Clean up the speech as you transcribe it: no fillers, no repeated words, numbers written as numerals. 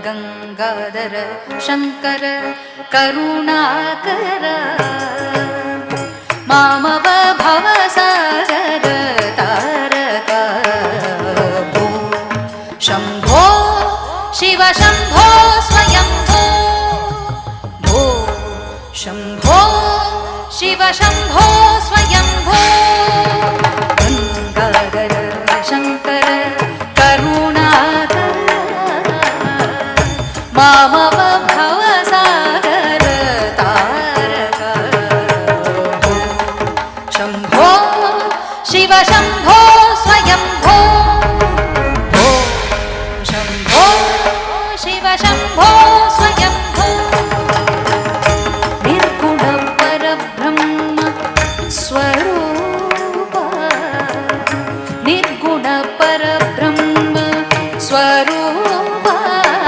गंगाधर शंकर करुणाकर मामव भवसागर तारक भो शंभो शिव शंभो स्वयंभो भो शंभो शिव शंभो स्वयंभो गंगाधर शंकर करुणाकर मामव